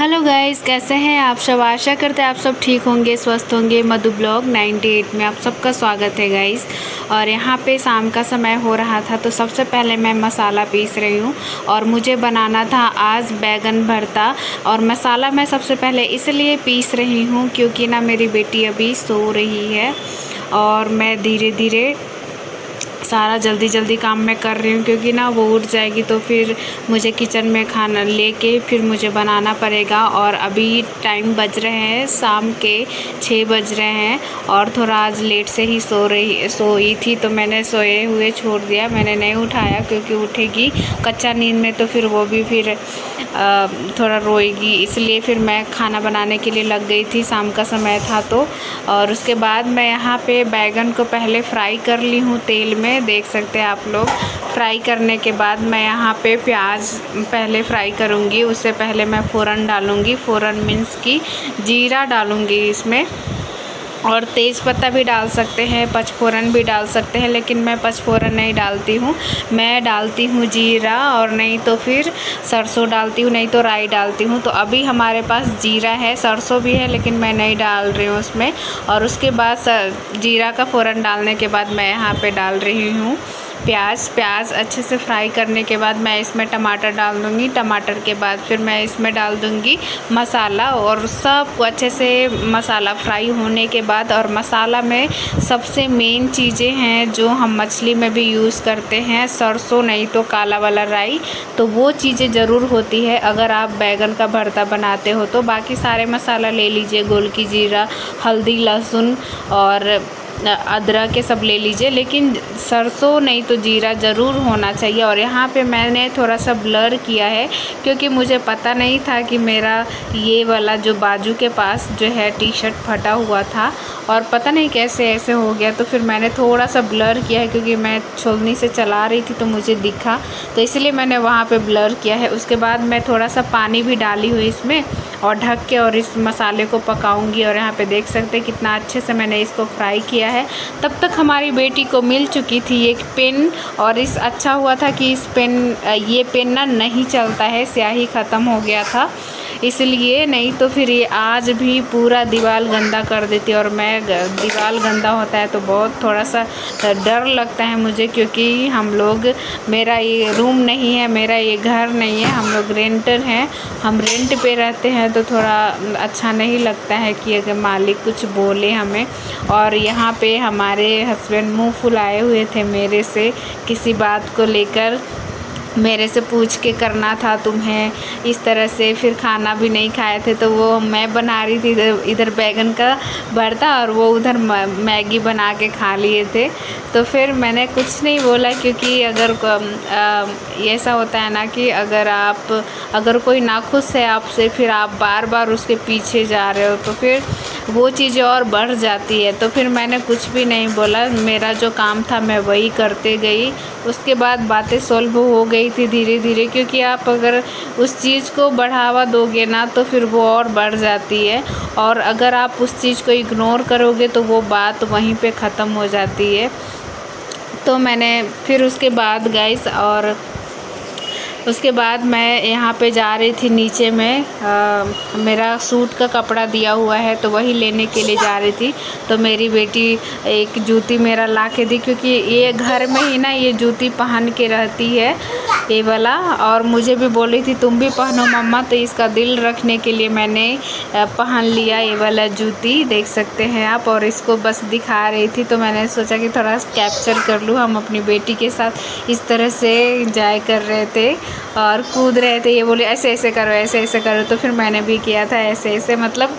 Hello guys, कैसे हैं आप सब। आशा करते हैं आप सब ठीक होंगे, स्वस्थ होंगे। मधु ब्लॉग 98 में आप सबका स्वागत है गाइस। और यहाँ पे शाम का समय हो रहा था, तो सबसे पहले मैं मसाला पीस रही हूँ। और मुझे बनाना था आज बैगन भरता। और मसाला मैं सबसे पहले इसलिए पीस रही हूँ क्योंकि ना मेरी बेटी अभी सो रही है और मैं धीरे धीरे सारा जल्दी जल्दी काम मैं कर रही हूँ, क्योंकि ना वो उठ जाएगी तो फिर मुझे किचन में खाना लेके फिर मुझे बनाना पड़ेगा। और अभी टाइम बज रहे हैं शाम के 6 बज रहे हैं और थोड़ा आज लेट से ही सोई थी, तो मैंने सोए हुए छोड़ दिया। मैंने नहीं उठाया क्योंकि उठेगी कच्चा नींद में तो फिर वो भी फिर थोड़ा रोएगी, इसलिए फिर मैं खाना बनाने के लिए लग गई थी। शाम का समय था तो। और उसके बाद मैं यहाँ पे बैगन को पहले फ्राई कर ली हूँ तेल में, देख सकते हैं आप लोग। फ्राई करने के बाद मैं यहाँ पे प्याज पहले फ्राई करूँगी। उससे पहले मैं फ़ोरन डालूँगी। फ़ोरन मीन्स की जीरा डालूँगी इसमें, और तेज़ पत्ता भी डाल सकते हैं, पचफोरन भी डाल सकते हैं, लेकिन मैं पचफोरन नहीं डालती हूँ। मैं डालती हूँ जीरा, और नहीं तो फिर सरसों डालती हूँ, नहीं तो राई डालती हूँ। तो अभी हमारे पास जीरा है, सरसों भी है, लेकिन मैं नहीं डाल रही हूँ उसमें। और उसके बाद जीरा का फ़ोरन डालने के बाद मैं यहाँ पे डाल रही हूँ प्याज अच्छे से फ्राई करने के बाद मैं इसमें टमाटर डाल दूँगी। टमाटर के बाद फिर मैं इसमें डाल दूँगी मसाला, और सब को अच्छे से मसाला फ्राई होने के बाद। और मसाला में सबसे मेन चीज़ें हैं जो हम मछली में भी यूज़ करते हैं, सरसों नहीं तो काला वाला राई, तो वो चीज़ें ज़रूर होती है अगर आप बैगन का भरता बनाते हो तो। बाकी सारे मसाला ले लीजिए, गोलकी जीरा, हल्दी, लहसुन और अदरक के सब ले लीजिए, लेकिन सरसों नहीं तो जीरा ज़रूर होना चाहिए। और यहाँ पे मैंने थोड़ा सा ब्लर किया है क्योंकि मुझे पता नहीं था कि मेरा ये वाला जो बाजू के पास जो है टी शर्ट फटा हुआ था, और पता नहीं कैसे ऐसे हो गया। तो फिर मैंने थोड़ा सा ब्लर किया है क्योंकि मैं छोलनी से चला रही थी तो मुझे दिखा, तो इसलिए मैंने वहाँ पे ब्लर किया है। उसके बाद मैं थोड़ा सा पानी भी डाली हुई इसमें, और ढक के और इस मसाले को पकाऊंगी। और यहाँ पे देख सकते हैं कितना अच्छे से मैंने इसको फ्राई किया है। तब तक हमारी बेटी को मिल चुकी थी एक पेन, और इस अच्छा हुआ था कि ये पेन ना नहीं चलता है, स्याही ख़त्म हो गया था इसलिए, नहीं तो फिर ये आज भी पूरा दीवार गंदा कर देती। और मैं दीवार गंदा होता है तो बहुत थोड़ा सा डर लगता है मुझे, क्योंकि हम लोग, मेरा ये रूम नहीं है, मेरा ये घर नहीं है, हम लोग रेंटर हैं, हम रेंट पे रहते हैं, तो थोड़ा अच्छा नहीं लगता है कि अगर मालिक कुछ बोले हमें। और यहाँ पे हमारे हस्बैंड मुँह फुलाए हुए थे मेरे से किसी बात को लेकर, मेरे से पूछ के करना था तुम्हें इस तरह से। फिर खाना भी नहीं खाए थे, तो वो मैं बना रही थी इधर बैगन का भरता, और वो उधर मैगी बना के खा लिए थे। तो फिर मैंने कुछ नहीं बोला, क्योंकि अगर ऐसा होता है ना कि अगर कोई नाखुश है आपसे, फिर आप बार बार उसके पीछे जा रहे हो, तो फिर वो चीज़ें और बढ़ जाती है। तो फिर मैंने कुछ भी नहीं बोला, मेरा जो काम था मैं वही करते गई। उसके बाद बातें सॉल्व हो गई थी धीरे धीरे, क्योंकि आप अगर उस चीज़ को बढ़ावा दोगे ना तो फिर वो और बढ़ जाती है, और अगर आप उस चीज़ को इग्नोर करोगे तो वो बात वहीं पे ख़त्म हो जाती है। तो मैंने फिर उसके बाद गाइस, और उसके बाद मैं यहाँ पे जा रही थी नीचे में, मेरा सूट का कपड़ा दिया हुआ है तो वही लेने के लिए जा रही थी। तो मेरी बेटी एक जूती मेरा ला के दी, क्योंकि ये घर में ही ना ये जूती पहन के रहती है ये वाला, और मुझे भी बोल रही थी तुम भी पहनो मम्मा, तो इसका दिल रखने के लिए मैंने पहन लिया ये वाला जूती, देख सकते हैं आप। और इसको बस दिखा रही थी, तो मैंने सोचा कि थोड़ा कैप्चर कर लूँ। हम अपनी बेटी के साथ इस तरह से एंजॉय कर रहे थे और कूद रहे थे। ये बोले ऐसे ऐसे करो, ऐसे ऐसे करो, तो फिर मैंने भी किया था ऐसे ऐसे, मतलब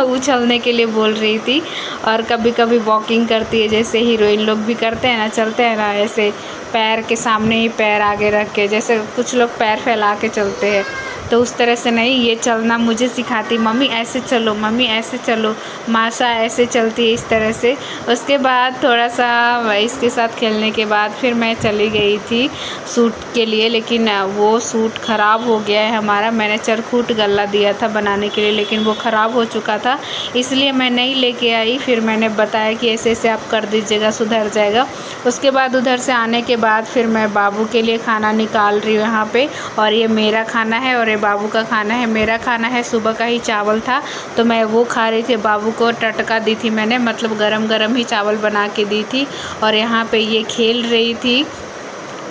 उछलने के लिए बोल रही थी। और कभी कभी वॉकिंग करती है, जैसे हीरोइन लोग भी करते हैं ना, चलते हैं ना ऐसे पैर के सामने ही पैर आगे रख के, जैसे कुछ लोग पैर फैला के चलते हैं, तो उस तरह से नहीं, ये चलना मुझे सिखाती, मम्मी ऐसे चलो, मम्मी ऐसे चलो, माशा ऐसे चलती है इस तरह से। उसके बाद थोड़ा सा इसके साथ खेलने के बाद फिर मैं चली गई थी सूट के लिए, लेकिन वो सूट ख़राब हो गया है हमारा। मैंने चरखूट गल्ला दिया था बनाने के लिए, लेकिन वो ख़राब हो चुका था, इसलिए मैं नहीं लेके आई। फिर मैंने बताया कि ऐसे ऐसे आप कर दीजिएगा, सुधर जाएगा। उसके बाद उधर से आने के बाद फिर मैं बाबू के लिए खाना निकाल रही हूँ यहाँ पे, और ये मेरा खाना है और मेरे बाबू का खाना है। मेरा खाना है सुबह का ही चावल था तो मैं वो खा रही थी। बाबू को टटका दी थी मैंने, मतलब गरम गरम ही चावल बना के दी थी। और यहाँ पे ये खेल रही थी,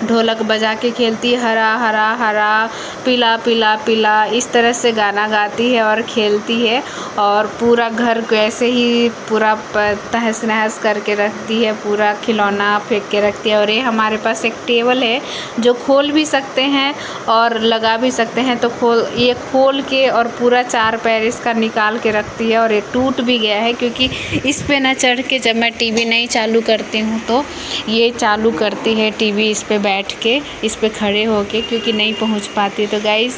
ढोलक बजा के खेलती है, हरा हरा हरा पीला पीला पीला, इस तरह से गाना गाती है और खेलती है। और पूरा घर को ऐसे ही पूरा तहस नहस करके रखती है, पूरा खिलौना फेंक के रखती है। और ये हमारे पास एक टेबल है जो खोल भी सकते हैं और लगा भी सकते हैं, तो ये खोल के और पूरा 4 पैर इसका निकाल के रखती है। और ये टूट भी गया है क्योंकि इस पे ना चढ़ के जब मैं टीवी नहीं चालू करती हूँ तो ये चालू करती है टीवी इस पे बैठ के, इस पे खड़े होके, क्योंकि नहीं पहुँच पाती। तो गाइज़